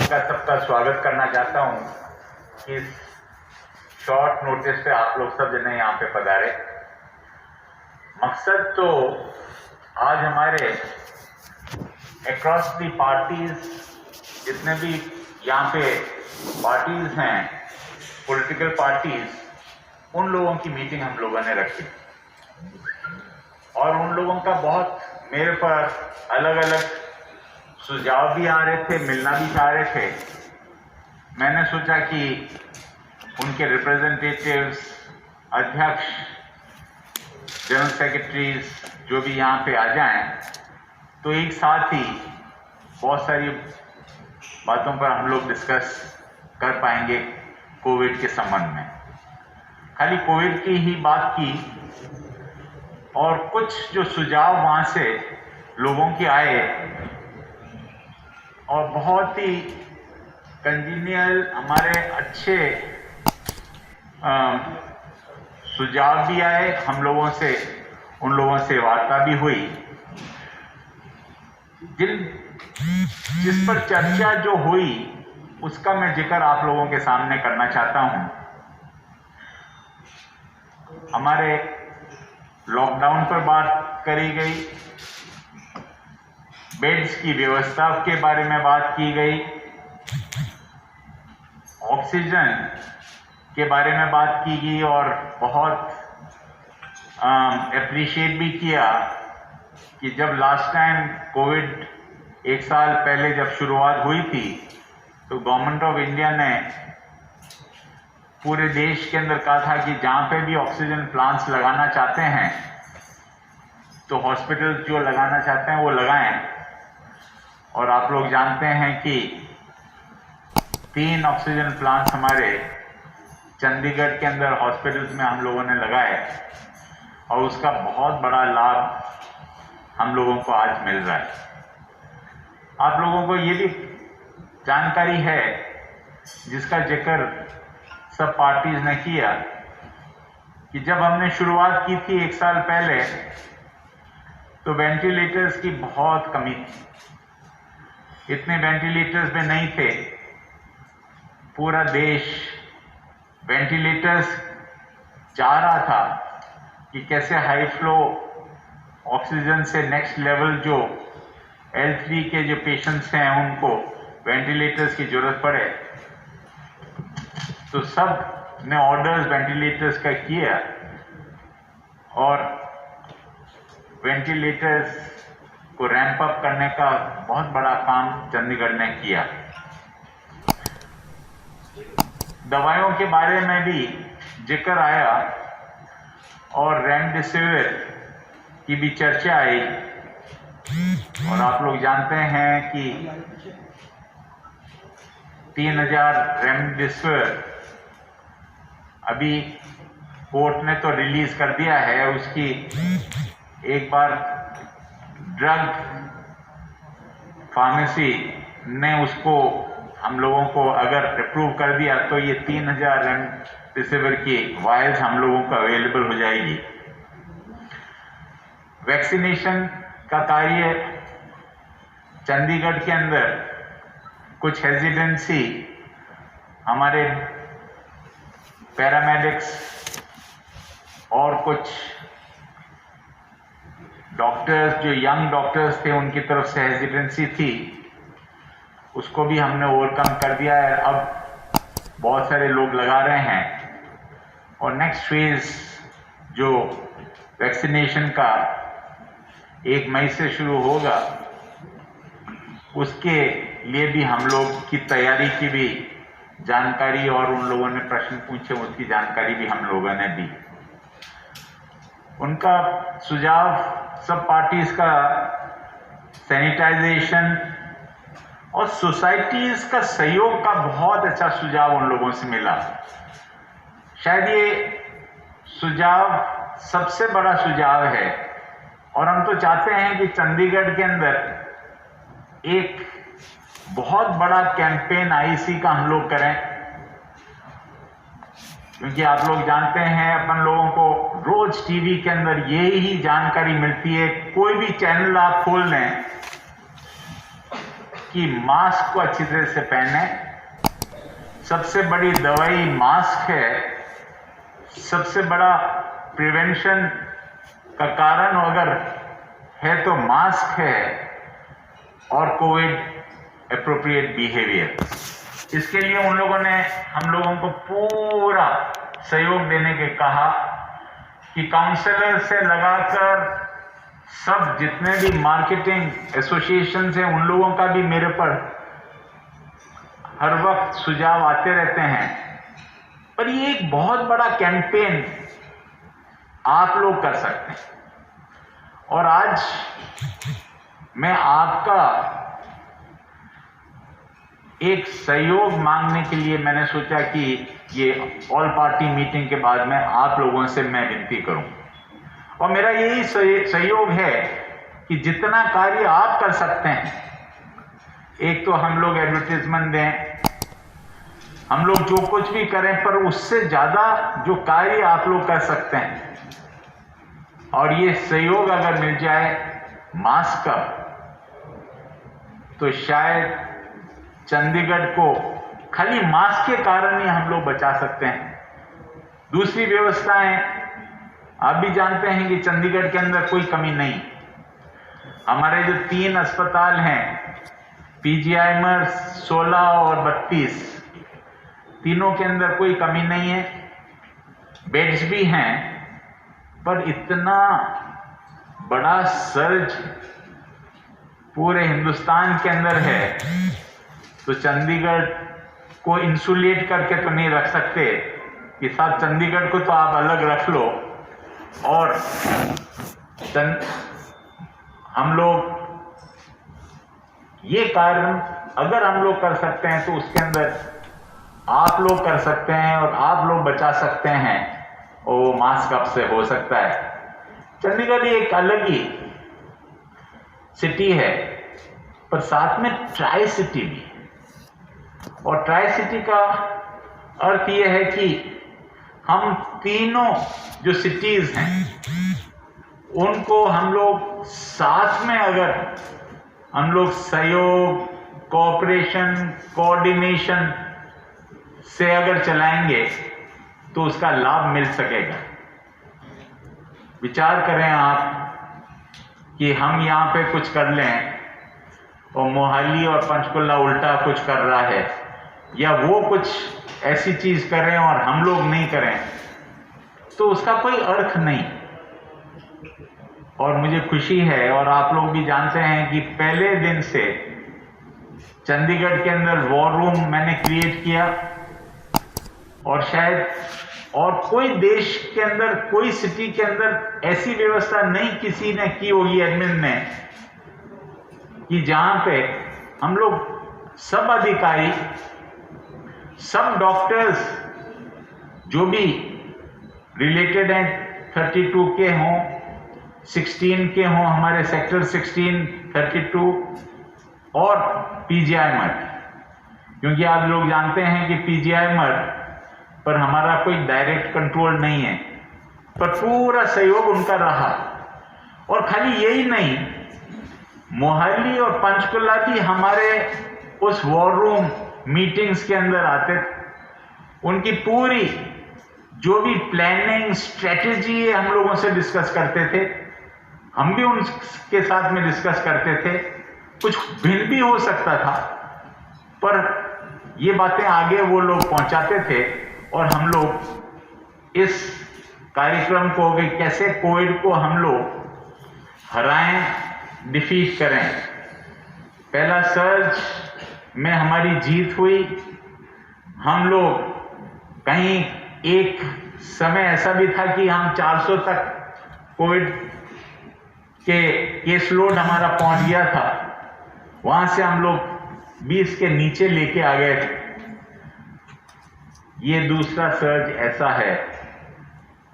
का सबका स्वागत करना चाहता हूं कि इस शॉर्ट नोटिस पे आप लोग सब जने यहाँ पे पधारे। मकसद तो आज हमारे अक्रॉस दी पार्टीज, जितने भी यहाँ पे पार्टीज हैं, पॉलिटिकल पार्टीज, उन लोगों की मीटिंग हम लोगों ने रखी और उन लोगों का बहुत मेरे पर अलग अलग सुझाव भी आ रहे थे, मिलना भी चाह रहे थे। मैंने सोचा कि उनके रिप्रेजेंटेटिव्स, अध्यक्ष, जनरल सेक्रेटरीज जो भी यहाँ पे आ जाएं, तो एक साथ ही बहुत सारी बातों पर हम लोग डिस्कस कर पाएंगे कोविड के संबंध में। खाली कोविड की ही बात की और कुछ जो सुझाव वहाँ से लोगों के आए और बहुत ही कंजीनियल, हमारे अच्छे सुझाव भी आए हम लोगों से, उन लोगों से वार्ता भी हुई। जिस पर चर्चा जो हुई उसका मैं जिक्र आप लोगों के सामने करना चाहता हूं। हमारे लॉकडाउन पर बात करी गई, बेड्स की व्यवस्था के बारे में बात की गई, ऑक्सीजन के बारे में बात की गई और बहुत एप्रिशिएट भी किया कि जब लास्ट टाइम कोविड 1 साल पहले जब शुरुआत हुई थी तो गवर्नमेंट ऑफ इंडिया ने पूरे देश के अंदर कहा था कि जहाँ पे भी ऑक्सीजन प्लांट्स लगाना चाहते हैं तो हॉस्पिटल जो लगाना चाहते हैं वो लगाएं। और आप लोग जानते हैं कि 3 ऑक्सीजन प्लांट्स हमारे चंडीगढ़ के अंदर हॉस्पिटल्स में हम लोगों ने लगाए और उसका बहुत बड़ा लाभ हम लोगों को आज मिल रहा है। आप लोगों को ये भी जानकारी है, जिसका जिक्र सब पार्टीज ने किया, कि जब हमने शुरुआत की थी 1 साल पहले तो वेंटिलेटर्स की बहुत कमी थी। इतने वेंटिलेटर्स में नहीं थे। पूरा देश वेंटिलेटर्स चाह रहा था कि कैसे हाई फ्लो ऑक्सीजन से नेक्स्ट लेवल जो L3 के जो पेशेंट्स हैं उनको वेंटिलेटर्स की जरूरत पड़े। तो सब ने ऑर्डर्स वेंटिलेटर्स का किया और वेंटिलेटर्स को रैंप अप करने का बहुत बड़ा काम चंडीगढ़ ने किया। दवाइयों के बारे में भी जिक्र आया और रेमडेसिविर की भी चर्चा आई। और आप लोग जानते हैं कि 3000 रेमडेसिविर अभी कोर्ट ने तो रिलीज कर दिया है। उसकी एक बार ड्रग फार्मेसी ने उसको हम लोगों को अगर अप्रूव कर दिया तो ये 3000 रेमडेसिविर की वायल्स हम लोगों को अवेलेबल हो जाएगी। वैक्सीनेशन का कार्य चंडीगढ़ के अंदर कुछ हेजिटेंसी हमारे पैरामेडिक्स और कुछ डॉक्टर्स जो यंग डॉक्टर्स थे उनकी तरफ से हेजिटेंसी थी, उसको भी हमने ओवरकम कर दिया है। अब बहुत सारे लोग लगा रहे हैं और नेक्स्ट फेज जो वैक्सीनेशन का 1 मई से शुरू होगा उसके लिए भी हम लोग की तैयारी की भी जानकारी और उन लोगों ने प्रश्न पूछे उसकी जानकारी भी हम लोगों ने दी। उनका सुझाव सब पार्टीज का सैनिटाइजेशन और सोसाइटीज का सहयोग का बहुत अच्छा सुझाव उन लोगों से मिला। शायद ये सुझाव सबसे बड़ा सुझाव है और हम तो चाहते हैं कि चंडीगढ़ के अंदर एक बहुत बड़ा कैंपेन आईसी का हम लोग करें, क्योंकि आप लोग जानते हैं अपन लोगों को रोज टीवी के अंदर यही ही जानकारी मिलती है। कोई भी चैनल आप खोल लें कि मास्क को अच्छी तरह से पहने। सबसे बड़ी दवाई मास्क है, सबसे बड़ा प्रिवेंशन का कारण अगर है तो मास्क है, और कोविड एप्रोप्रिएट बिहेवियर। इसके लिए उन लोगों ने हम लोगों को पूरा सहयोग देने के कहा कि काउंसलर से लगाकर सब जितने भी मार्केटिंग एसोसिएशन हैं उन लोगों का भी मेरे पर हर वक्त सुझाव आते रहते हैं। पर ये एक बहुत बड़ा कैंपेन आप लोग कर सकते हैं, और आज मैं आपका एक सहयोग मांगने के लिए मैंने सोचा कि ये ऑल पार्टी मीटिंग के बाद में आप लोगों से मैं विनती करूं, और मेरा यही सहयोग है कि जितना कार्य आप कर सकते हैं, एक तो हम लोग एडवर्टाइजमेंट दें, हम लोग जो कुछ भी करें, पर उससे ज्यादा जो कार्य आप लोग कर सकते हैं, और ये सहयोग अगर मिल जाए मास्क का, तो शायद चंडीगढ़ को खाली मास्क के कारण ही हम लोग बचा सकते हैं। दूसरी व्यवस्थाएं आप भी जानते हैं कि चंडीगढ़ के अंदर कोई कमी नहीं। हमारे जो 3 अस्पताल हैं, पीजीआईएमआर 16 और 32, तीनों के अंदर कोई कमी नहीं है, बेड्स भी हैं, पर इतना बड़ा सर्ज पूरे हिंदुस्तान के अंदर है, तो चंडीगढ़ को इंसुलेट करके तो नहीं रख सकते कि साहब चंडीगढ़ को तो आप अलग रख लो, और हम लोग ये कारण अगर हम लोग कर सकते हैं तो उसके अंदर आप लोग कर सकते हैं और आप लोग बचा सकते हैं, और वो मास्क अप से हो सकता है। चंडीगढ़ एक अलग ही सिटी है, पर साथ में ट्राई सिटी भी है, और ट्राई सिटी का अर्थ यह है कि हम तीनों जो सिटीज हैं उनको हम लोग साथ में अगर हम लोग सहयोग, कोऑपरेशन, कोऑर्डिनेशन से अगर चलाएंगे तो उसका लाभ मिल सकेगा। विचार करें आप कि हम यहाँ पे कुछ कर लें और मोहाली और पंचकुला उल्टा कुछ कर रहा है, या वो कुछ ऐसी चीज करें और हम लोग नहीं करें, तो उसका कोई अर्थ नहीं। और मुझे खुशी है, और आप लोग भी जानते हैं कि पहले दिन से चंडीगढ़ के अंदर वॉर रूम मैंने क्रिएट किया, और शायद और कोई देश के अंदर, कोई सिटी के अंदर ऐसी व्यवस्था नहीं किसी ने की होगी एडमिन ने, कि जहां पे हम लोग सब अधिकारी, सब डॉक्टर्स जो भी रिलेटेड हैं, 32 के हों, 16 के हों, हमारे सेक्टर 16, 32 और पीजीआईएमआर, क्योंकि आप लोग जानते हैं कि पीजीआईएमआर पर हमारा कोई डायरेक्ट कंट्रोल नहीं है, पर पूरा सहयोग उनका रहा। और खाली यही नहीं, मोहाली और पंचकुला भी हमारे उस वॉर रूम मीटिंग्स के अंदर आते थे। उनकी पूरी जो भी प्लानिंग स्ट्रेटेजी है हम लोगों से डिस्कस करते थे, हम भी उनके साथ में डिस्कस करते थे। कुछ भिन्न भी हो सकता था, पर ये बातें आगे वो लोग पहुंचाते थे, और हम लोग इस कार्यक्रम को भी कैसे कोविड को हम लोग हराएं, डिफीट करें। पहला सर्ज में हमारी जीत हुई। हम लोग कहीं एक समय ऐसा भी था कि हम 400 तक कोविड के केस लोड हमारा पहुंच गया था, वहां से हम लोग 20 के नीचे लेके आ गए थे। ये दूसरा सर्ज ऐसा है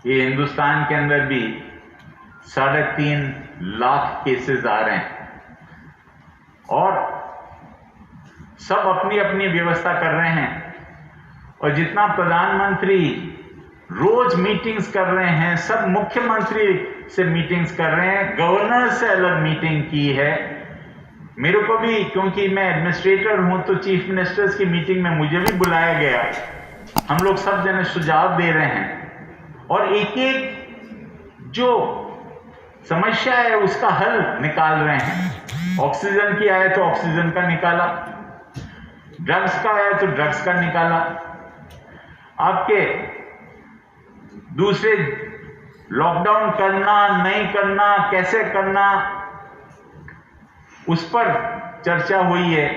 कि हिंदुस्तान के अंदर भी 3.5 लाख केसेस आ रहे हैं, और सब अपनी अपनी व्यवस्था कर रहे हैं। और जितना प्रधानमंत्री रोज मीटिंग्स कर रहे हैं, सब मुख्यमंत्री से मीटिंग्स कर रहे हैं, गवर्नर से अलग मीटिंग की है, मेरे को भी, क्योंकि मैं एडमिनिस्ट्रेटर हूं, तो चीफ मिनिस्टर्स की मीटिंग में मुझे भी बुलाया गया। हम लोग सब जने सुझाव दे रहे हैं और एक एक जो समस्या है उसका हल निकाल रहे हैं। ऑक्सीजन की आए तो ऑक्सीजन का निकाला, ड्रग्स का आया तो ड्रग्स का निकाला, आपके दूसरे लॉकडाउन करना नहीं करना, कैसे करना, उस पर चर्चा हुई है।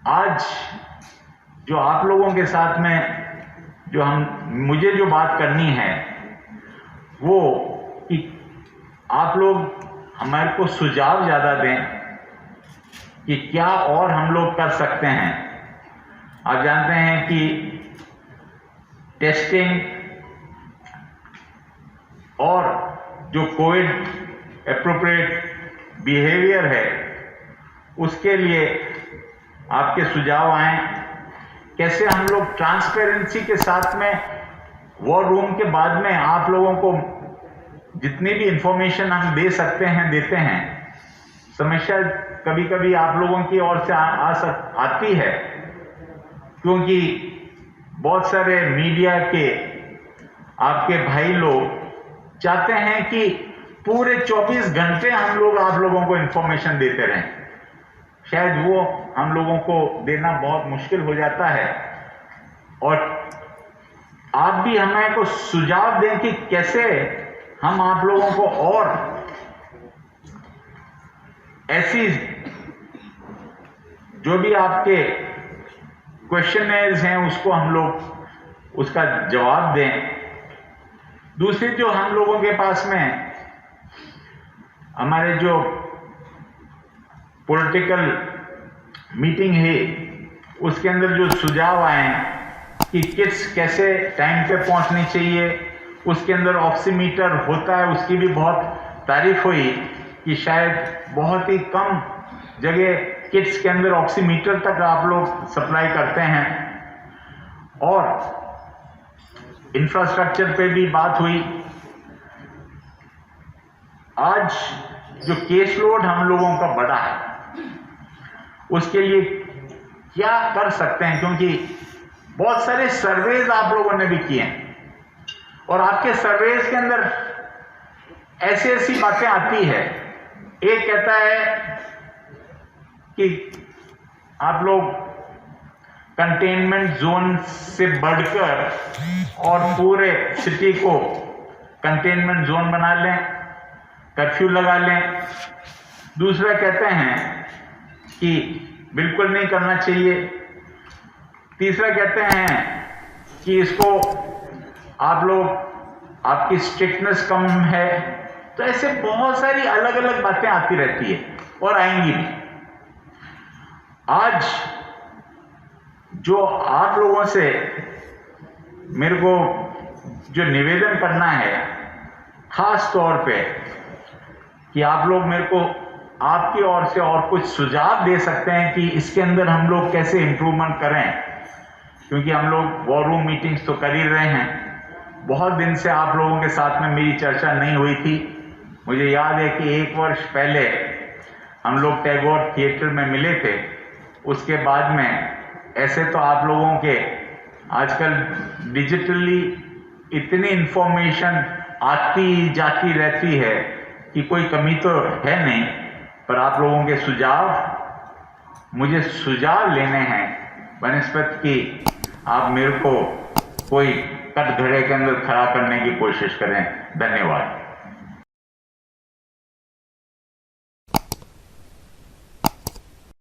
आज जो आप लोगों के साथ में जो मुझे जो बात करनी है वो कि आप लोग हमारे को सुझाव ज्यादा दें कि क्या और हम लोग कर सकते हैं। आप जानते हैं कि टेस्टिंग और जो कोविड एप्रोप्रिएट बिहेवियर है उसके लिए आपके सुझाव आए। कैसे हम लोग ट्रांसपेरेंसी के साथ में वॉर रूम के बाद में आप लोगों को जितनी भी इंफॉर्मेशन हम दे सकते हैं देते हैं। समस्या कभी कभी आप लोगों की ओर से आती है, क्योंकि बहुत सारे मीडिया के आपके भाई लोग चाहते हैं कि पूरे 24 घंटे हम लोग आप लोगों को इंफॉर्मेशन देते रहें। शायद वो हम लोगों को देना बहुत मुश्किल हो जाता है, और आप भी हमें को सुझाव दें कि कैसे हम आप लोगों को और ऐसी जो भी आपके क्वेश्चनर्स हैं उसको हम लोग उसका जवाब दें। दूसरी जो हम लोगों के पास में हमारे जो पॉलिटिकल मीटिंग है उसके अंदर जो सुझाव आए कि किट्स कैसे टाइम पे पहुंचनी चाहिए, उसके अंदर ऑक्सीमीटर होता है, उसकी भी बहुत तारीफ हुई कि शायद बहुत ही कम जगह किट्स के अंदर ऑक्सीमीटर तक आप लोग सप्लाई करते हैं। और इंफ्रास्ट्रक्चर पे भी बात हुई। आज जो केस लोड हम लोगों का बढ़ा है उसके लिए क्या कर सकते हैं, क्योंकि बहुत सारे सर्वेज आप लोगों ने भी किए हैं और आपके सर्वेज के अंदर ऐसी ऐसी बातें आती है। एक कहता है कि आप लोग कंटेनमेंट जोन से बढ़कर और पूरे सिटी को कंटेनमेंट जोन बना लें, कर्फ्यू लगा लें। दूसरा कहते हैं कि बिल्कुल नहीं करना चाहिए। तीसरा कहते हैं कि इसको आप लोग, आपकी स्ट्रिक्टनेस कम है। तो ऐसे बहुत सारी अलग अलग बातें आती रहती है और आएंगी भी। आज जो आप लोगों से मेरे को जो निवेदन करना है खास तौर पे कि आप लोग मेरे को आपकी ओर से और कुछ सुझाव दे सकते हैं कि इसके अंदर हम लोग कैसे इंप्रूवमेंट करें, क्योंकि हम लोग वॉर रूम मीटिंग्स तो कर ही रहे हैं। बहुत दिन से आप लोगों के साथ में मेरी चर्चा नहीं हुई थी। मुझे याद है कि 1 वर्ष पहले हम लोग टैगोर थिएटर में मिले थे। उसके बाद में ऐसे तो आप लोगों के आजकल डिजिटली इतनी इंफॉर्मेशन आती जाती रहती है कि कोई कमी तो है नहीं, पर आप लोगों के सुझाव, मुझे सुझाव लेने हैं बनिस्बत कि आप मेरे को कोई कटघरे के अंदर खड़ा करने की कोशिश करें। धन्यवाद।